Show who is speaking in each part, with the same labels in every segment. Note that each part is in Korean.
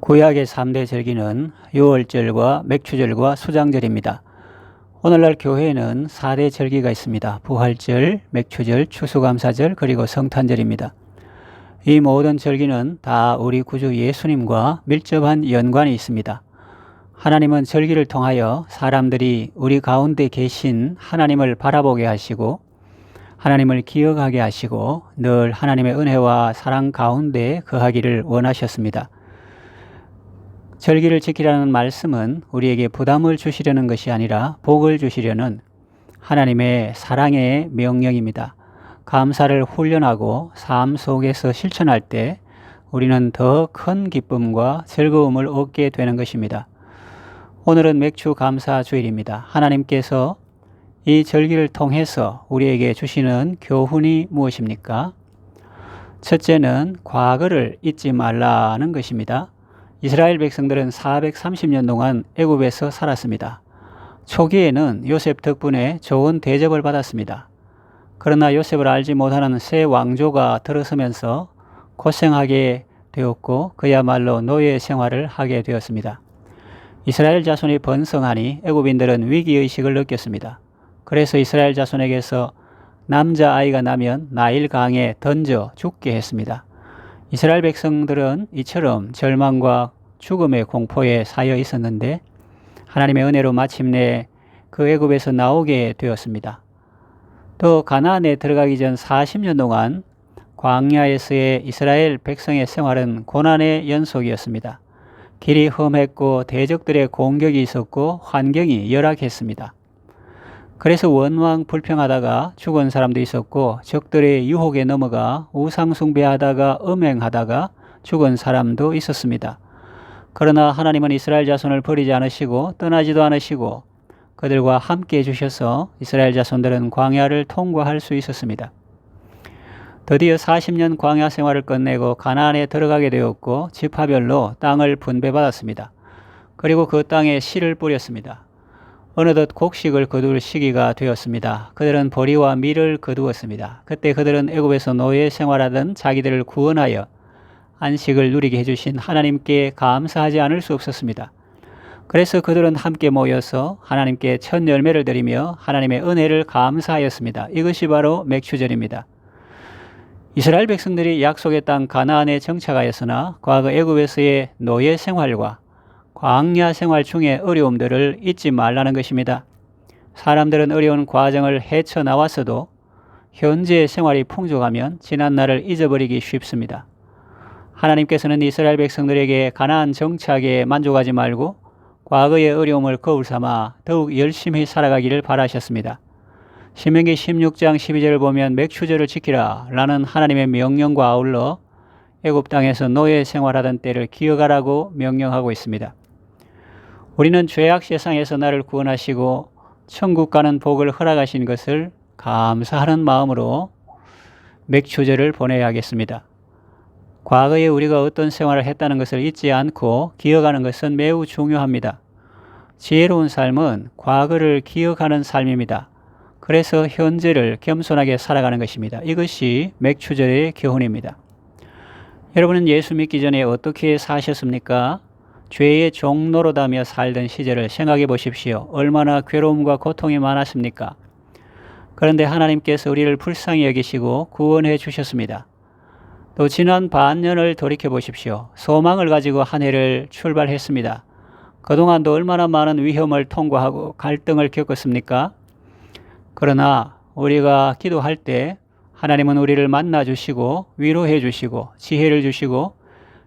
Speaker 1: 구약의 3대 절기는 유월절과 맥추절과 수장절입니다. 오늘날 교회에는 4대 절기가 있습니다. 부활절, 맥추절, 추수감사절, 그리고 성탄절입니다. 이 모든 절기는 다 우리 구주 예수님과 밀접한 연관이 있습니다. 하나님은 절기를 통하여 사람들이 우리 가운데 계신 하나님을 바라보게 하시고 하나님을 기억하게 하시고 늘 하나님의 은혜와 사랑 가운데 거하기를 원하셨습니다. 절기를 지키라는 말씀은 우리에게 부담을 주시려는 것이 아니라 복을 주시려는 하나님의 사랑의 명령입니다. 감사를 훈련하고 삶 속에서 실천할 때 우리는 더 큰 기쁨과 즐거움을 얻게 되는 것입니다. 오늘은 맥추 감사 주일입니다. 하나님께서 이 절기를 통해서 우리에게 주시는 교훈이 무엇입니까? 첫째는 과거를 잊지 말라는 것입니다. 이스라엘 백성들은 430년 동안 애굽에서 살았습니다. 초기에는 요셉 덕분에 좋은 대접을 받았습니다. 그러나 요셉을 알지 못하는 새 왕조가 들어서면서 고생하게 되었고 그야말로 노예 생활을 하게 되었습니다. 이스라엘 자손이 번성하니 애굽인들은 위기의식을 느꼈습니다. 그래서 이스라엘 자손에게서 남자아이가 나면 나일강에 던져 죽게 했습니다. 이스라엘 백성들은 이처럼 절망과 죽음의 공포에 쌓여 있었는데 하나님의 은혜로 마침내 그 애굽에서 나오게 되었습니다. 또 가나안에 들어가기 전 40년 동안 광야에서의 이스라엘 백성의 생활은 고난의 연속이었습니다. 길이 험했고 대적들의 공격이 있었고 환경이 열악했습니다. 그래서 원망 불평하다가 죽은 사람도 있었고 적들의 유혹에 넘어가 우상숭배하다가 음행하다가 죽은 사람도 있었습니다. 그러나 하나님은 이스라엘 자손을 버리지 않으시고 떠나지도 않으시고 그들과 함께 해주셔서 이스라엘 자손들은 광야를 통과할 수 있었습니다. 드디어 40년 광야 생활을 끝내고 가나안에 들어가게 되었고 지파별로 땅을 분배받았습니다. 그리고 그 땅에 씨를 뿌렸습니다. 어느덧 곡식을 거둘 시기가 되었습니다. 그들은 보리와 밀을 거두었습니다. 그때 그들은 애굽에서 노예 생활하던 자기들을 구원하여 안식을 누리게 해주신 하나님께 감사하지 않을 수 없었습니다. 그래서 그들은 함께 모여서 하나님께 첫 열매를 드리며 하나님의 은혜를 감사하였습니다. 이것이 바로 맥추절입니다. 이스라엘 백성들이 약속의 땅 가나안에 정착하였으나 과거 애굽에서의 노예 생활과 광야 생활 중의 어려움들을 잊지 말라는 것입니다. 사람들은 어려운 과정을 헤쳐나왔어도 현재의 생활이 풍족하면 지난날을 잊어버리기 쉽습니다. 하나님께서는 이스라엘 백성들에게 가나안 정착에 만족하지 말고 과거의 어려움을 거울 삼아 더욱 열심히 살아가기를 바라셨습니다. 신명기 16장 12절을 보면 맥추절을 지키라 라는 하나님의 명령과 아울러 애굽 땅에서 노예 생활하던 때를 기억하라고 명령하고 있습니다. 우리는 죄악 세상에서 나를 구원하시고 천국 가는 복을 허락하신 것을 감사하는 마음으로 맥추절을 보내야겠습니다. 과거에 우리가 어떤 생활을 했다는 것을 잊지 않고 기억하는 것은 매우 중요합니다. 지혜로운 삶은 과거를 기억하는 삶입니다. 그래서 현재를 겸손하게 살아가는 것입니다. 이것이 맥추절의 교훈입니다. 여러분은 예수 믿기 전에 어떻게 사셨습니까? 죄의 종노릇하며 살던 시절을 생각해 보십시오. 얼마나 괴로움과 고통이 많았습니까? 그런데 하나님께서 우리를 불쌍히 여기시고 구원해 주셨습니다. 또 지난 반년을 돌이켜 보십시오. 소망을 가지고 한 해를 출발했습니다. 그동안도 얼마나 많은 위험을 통과하고 갈등을 겪었습니까? 그러나 우리가 기도할 때 하나님은 우리를 만나 주시고 위로해 주시고 지혜를 주시고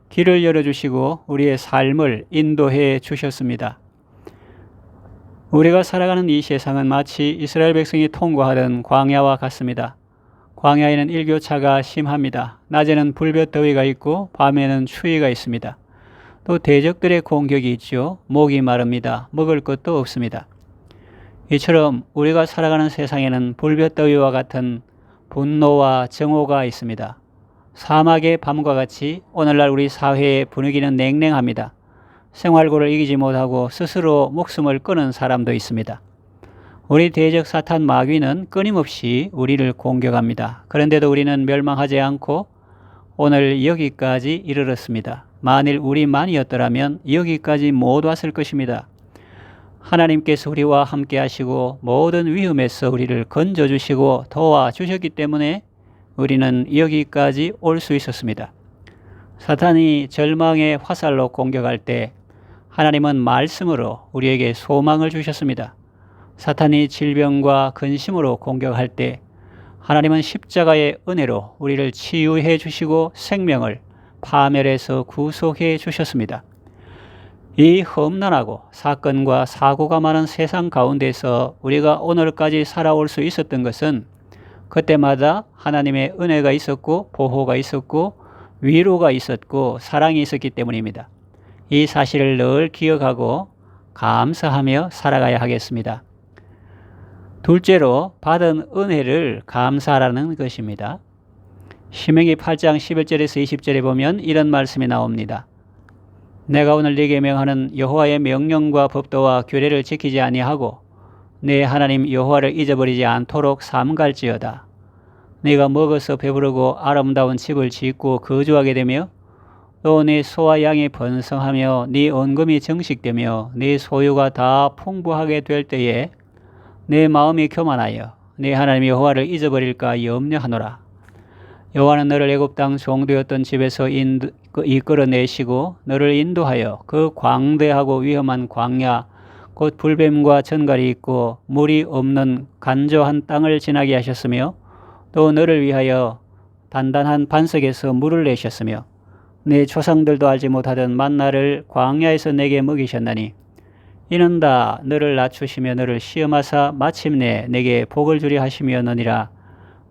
Speaker 1: 길을 열어주시고 우리의 삶을 인도해 주셨습니다. 우리가 살아가는 이 세상은 마치 이스라엘 백성이 통과하던 광야와 같습니다. 광야에는 일교차가 심합니다. 낮에는 불볕더위가 있고 밤에는 추위가 있습니다. 또 대적들의 공격이 있죠. 목이 마릅니다. 먹을 것도 없습니다. 이처럼 우리가 살아가는 세상에는 불볕더위와 같은 분노와 정오가 있습니다. 사막의 밤과 같이 오늘날 우리 사회의 분위기는 냉랭합니다. 생활고를 이기지 못하고 스스로 목숨을 끊은 사람도 있습니다. 우리 대적 사탄 마귀는 끊임없이 우리를 공격합니다. 그런데도 우리는 멸망하지 않고 오늘 여기까지 이르렀습니다. 만일 우리만이었더라면 여기까지 못 왔을 것입니다. 하나님께서 우리와 함께 하시고 모든 위험에서 우리를 건져주시고 도와주셨기 때문에 우리는 여기까지 올 수 있었습니다. 사탄이 절망의 화살로 공격할 때 하나님은 말씀으로 우리에게 소망을 주셨습니다. 사탄이 질병과 근심으로 공격할 때 하나님은 십자가의 은혜로 우리를 치유해 주시고 생명을 파멸해서 구속해 주셨습니다. 이 험난하고 사건과 사고가 많은 세상 가운데서 우리가 오늘까지 살아올 수 있었던 것은 그때마다 하나님의 은혜가 있었고 보호가 있었고 위로가 있었고 사랑이 있었기 때문입니다. 이 사실을 늘 기억하고 감사하며 살아가야 하겠습니다. 둘째로 받은 은혜를 감사하라는 것입니다. 신명기 8장 11절에서 20절에 보면 이런 말씀이 나옵니다. 내가 오늘 네게 명하는 여호와의 명령과 법도와 규례를 지키지 아니하고 내 하나님 여호와를 잊어버리지 않도록 삼갈지어다. 네가 먹어서 배부르고 아름다운 집을 짓고 거주하게 되며 또 네 소와 양이 번성하며 네 언금이 정식되며 네 소유가 다 풍부하게 될 때에 내 마음이 교만하여 네 하나님 여호와를 잊어버릴까 염려하노라. 여호와는 너를 애굽 땅 종되었던 집에서 이끌어내시고 너를 인도하여 그 광대하고 위험한 광야 곧 불뱀과 전갈이 있고 물이 없는 간조한 땅을 지나게 하셨으며 또 너를 위하여 단단한 반석에서 물을 내셨으며 내 조상들도 알지 못하던 만나를 광야에서 내게 먹이셨나니 이는 다 너를 낮추시며 너를 시험하사 마침내 내게 복을 주려 하심이었느니라.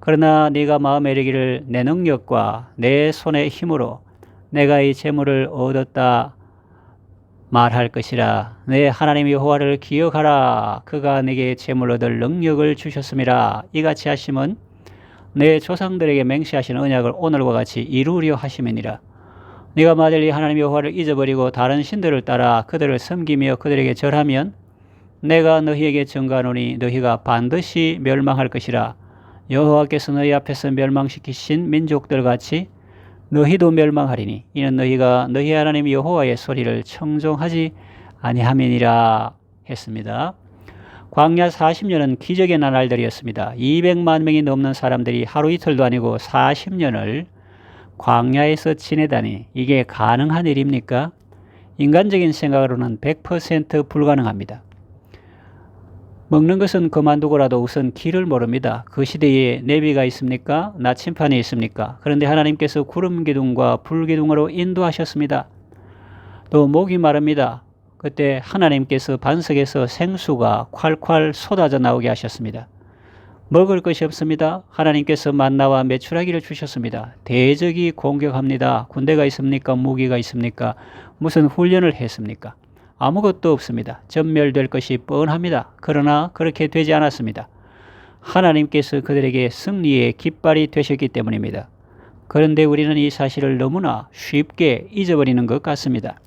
Speaker 1: 그러나 네가 마음에 이르기를 내 능력과 내 손의 힘으로 내가 이 재물을 얻었다 말할 것이라. 내 하나님 여호와를 기억하라. 그가 내게 재물 얻을 능력을 주셨음이라. 이같이 하심은 내 조상들에게 맹세하신 언약을 오늘과 같이 이루려 하심이니라. 네가 만일 이 하나님 여호와를 잊어버리고 다른 신들을 따라 그들을 섬기며 그들에게 절하면 내가 너희에게 증거하노니 너희가 반드시 멸망할 것이라. 여호와께서 너희 앞에서 멸망시키신 민족들 같이 너희도 멸망하리니 이는 너희가 너희 하나님 여호와의 소리를 청종하지 아니함이니라 했습니다. 광야 40년은 기적의 나날들이었습니다. 200만 명이 넘는 사람들이 하루 이틀도 아니고 40년을 광야에서 지내다니 이게 가능한 일입니까? 인간적인 생각으로는 100% 불가능합니다. 먹는 것은 그만두고라도 우선 길을 모릅니다. 그 시대에 내비가 있습니까? 나침판이 있습니까? 그런데 하나님께서 구름 기둥과 불 기둥으로 인도하셨습니다. 또 목이 마릅니다. 그때 하나님께서 반석에서 생수가 콸콸 쏟아져 나오게 하셨습니다. 먹을 것이 없습니다. 하나님께서 만나와 메추라기를 주셨습니다. 대적이 공격합니다. 군대가 있습니까? 무기가 있습니까? 무슨 훈련을 했습니까? 아무것도 없습니다. 전멸될 것이 뻔합니다. 그러나 그렇게 되지 않았습니다. 하나님께서 그들에게 승리의 깃발이 되셨기 때문입니다. 그런데 우리는 이 사실을 너무나 쉽게 잊어버리는 것 같습니다.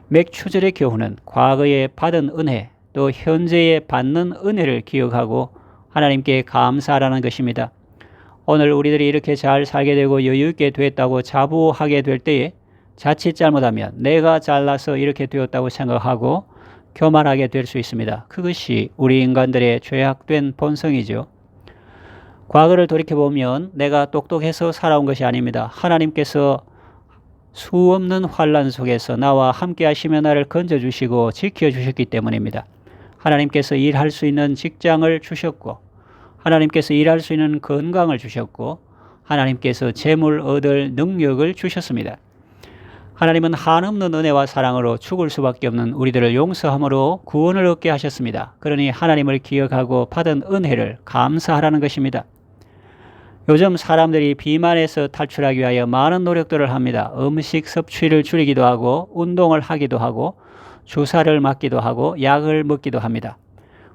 Speaker 1: 맥추절의 교훈은 과거에 받은 은혜 또 현재에 받는 은혜를 기억하고 하나님께 감사하라는 것입니다. 오늘 우리들이 이렇게 잘 살게 되고 여유있게 됐다고 자부하게 될 때에 자칫 잘못하면 내가 잘나서 이렇게 되었다고 생각하고 교만하게 될 수 있습니다. 그것이 우리 인간들의 죄악된 본성이죠. 과거를 돌이켜보면 내가 똑똑해서 살아온 것이 아닙니다. 하나님께서 수없는 환난 속에서 나와 함께 하시며 나를 건져주시고 지켜주셨기 때문입니다. 하나님께서 일할 수 있는 직장을 주셨고 하나님께서 일할 수 있는 건강을 주셨고 하나님께서 재물 얻을 능력을 주셨습니다. 하나님은 한없는 은혜와 사랑으로 죽을 수밖에 없는 우리들을 용서함으로 구원을 얻게 하셨습니다. 그러니 하나님을 기억하고 받은 은혜를 감사하라는 것입니다. 요즘 사람들이 비만에서 탈출하기 위하여 많은 노력들을 합니다. 음식 섭취를 줄이기도 하고 운동을 하기도 하고 주사를 맞기도 하고 약을 먹기도 합니다.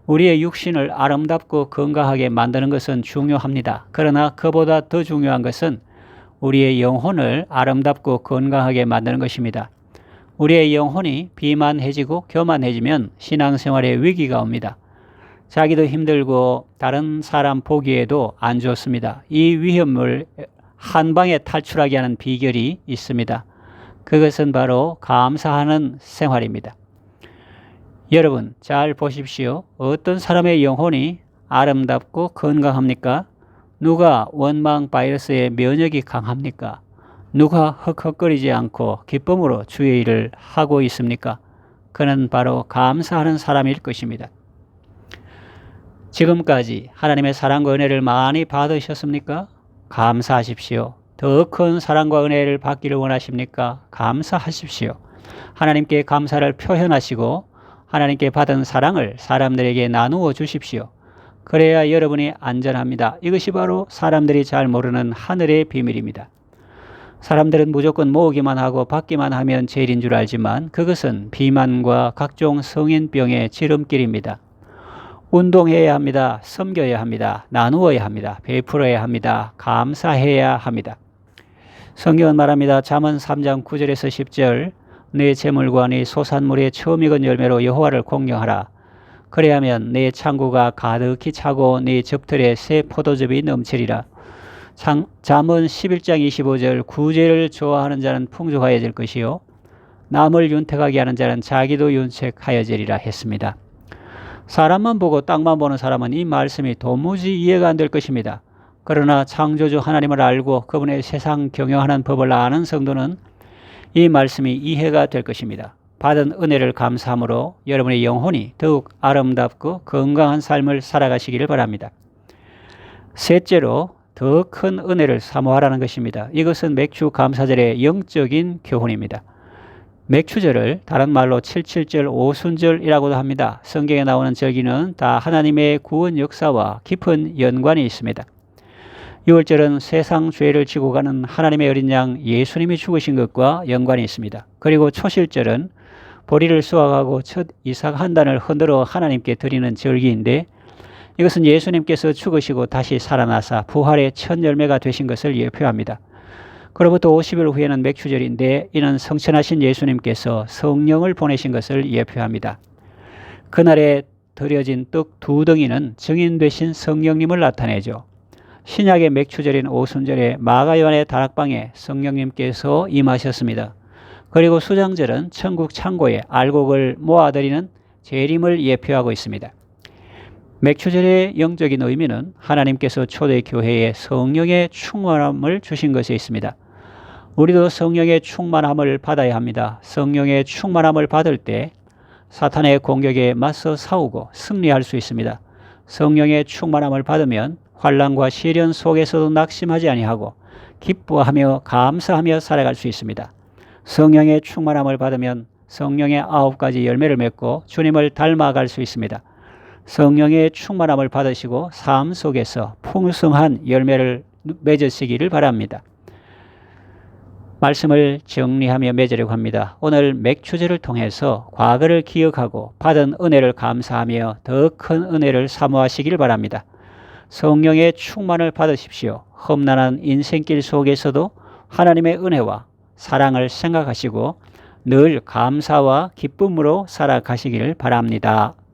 Speaker 1: 우리의 육신을 아름답고 건강하게 만드는 것은 중요합니다. 그러나 그보다 더 중요한 것은 우리의 영혼을 아름답고 건강하게 만드는 것입니다. 우리의 영혼이 비만해지고 교만해지면 신앙생활에 위기가 옵니다. 자기도 힘들고 다른 사람 보기에도 안 좋습니다. 이 위험을 한 방에 탈출하게 하는 비결이 있습니다. 그것은 바로 감사하는 생활입니다. 여러분 잘 보십시오. 어떤 사람의 영혼이 아름답고 건강합니까? 누가 원망 바이러스에 면역이 강합니까? 누가 헉헉거리지 않고 기쁨으로 주의 일을 하고 있습니까? 그는 바로 감사하는 사람일 것입니다. 지금까지 하나님의 사랑과 은혜를 많이 받으셨습니까? 감사하십시오. 더 큰 사랑과 은혜를 받기를 원하십니까? 감사하십시오. 하나님께 감사를 표현하시고 하나님께 받은 사랑을 사람들에게 나누어 주십시오. 그래야 여러분이 안전합니다. 이것이 바로 사람들이 잘 모르는 하늘의 비밀입니다. 사람들은 무조건 모으기만 하고 받기만 하면 제일인 줄 알지만 그것은 비만과 각종 성인병의 지름길입니다. 운동해야 합니다. 섬겨야 합니다. 나누어야 합니다. 베풀어야 합니다. 감사해야 합니다. 성경은 말합니다. 잠언 3장 9절에서 10절 내 재물과 네 소산물의 처음 익은 열매로 여호와를 공경하라. 그래야면 내 창고가 가득히 차고 네 접틀에 새 포도즙이 넘치리라. 잠언 11장 25절 구제를 좋아하는 자는 풍족하여질 것이요 남을 윤택하게 하는 자는 자기도 윤책하여지리라 했습니다. 사람만 보고 땅만 보는 사람은 이 말씀이 도무지 이해가 안 될 것입니다. 그러나 창조주 하나님을 알고 그분의 세상 경영하는 법을 아는 성도는 이 말씀이 이해가 될 것입니다. 받은 은혜를 감사함으로 여러분의 영혼이 더욱 아름답고 건강한 삶을 살아가시기를 바랍니다. 셋째로 더 큰 은혜를 사모하라는 것입니다. 이것은 맥주 감사절의 영적인 교훈입니다. 맥추절을 다른 말로 77절 오순절이라고도 합니다. 성경에 나오는 절기는 다 하나님의 구원 역사와 깊은 연관이 있습니다. 6월절은 세상 죄를 지고 가는 하나님의 어린 양 예수님이 죽으신 것과 연관이 있습니다. 그리고 초실절은 보리를 수확하고 첫 이삭 한 단을 흔들어 하나님께 드리는 절기인데 이것은 예수님께서 죽으시고 다시 살아나사 부활의 첫 열매가 되신 것을 예표합니다. 그로부터 50일 후에는 맥추절인데 이는 성천하신 예수님께서 성령을 보내신 것을 예표합니다. 그날에 드려진 떡 2덩이는 증인 되신 성령님을 나타내죠. 신약의 맥추절인 오순절에 마가요한의 다락방에 성령님께서 임하셨습니다. 그리고 수장절은 천국 창고에 알곡을 모아드리는 재림을 예표하고 있습니다. 맥추절의 영적인 의미는 하나님께서 초대교회에 성령의 충만함을 주신 것에 있습니다. 우리도 성령의 충만함을 받아야 합니다. 성령의 충만함을 받을 때 사탄의 공격에 맞서 싸우고 승리할 수 있습니다. 성령의 충만함을 받으면 환난과 시련 속에서도 낙심하지 아니하고 기뻐하며 감사하며 살아갈 수 있습니다. 성령의 충만함을 받으면 성령의 9가지 열매를 맺고 주님을 닮아갈 수 있습니다. 성령의 충만함을 받으시고 삶 속에서 풍성한 열매를 맺으시기를 바랍니다. 말씀을 정리하며 맺으려고 합니다. 오늘 맥추절을 통해서 과거를 기억하고 받은 은혜를 감사하며 더 큰 은혜를 사모하시기를 바랍니다. 성령의 충만을 받으십시오. 험난한 인생길 속에서도 하나님의 은혜와 사랑을 생각하시고 늘 감사와 기쁨으로 살아가시기를 바랍니다.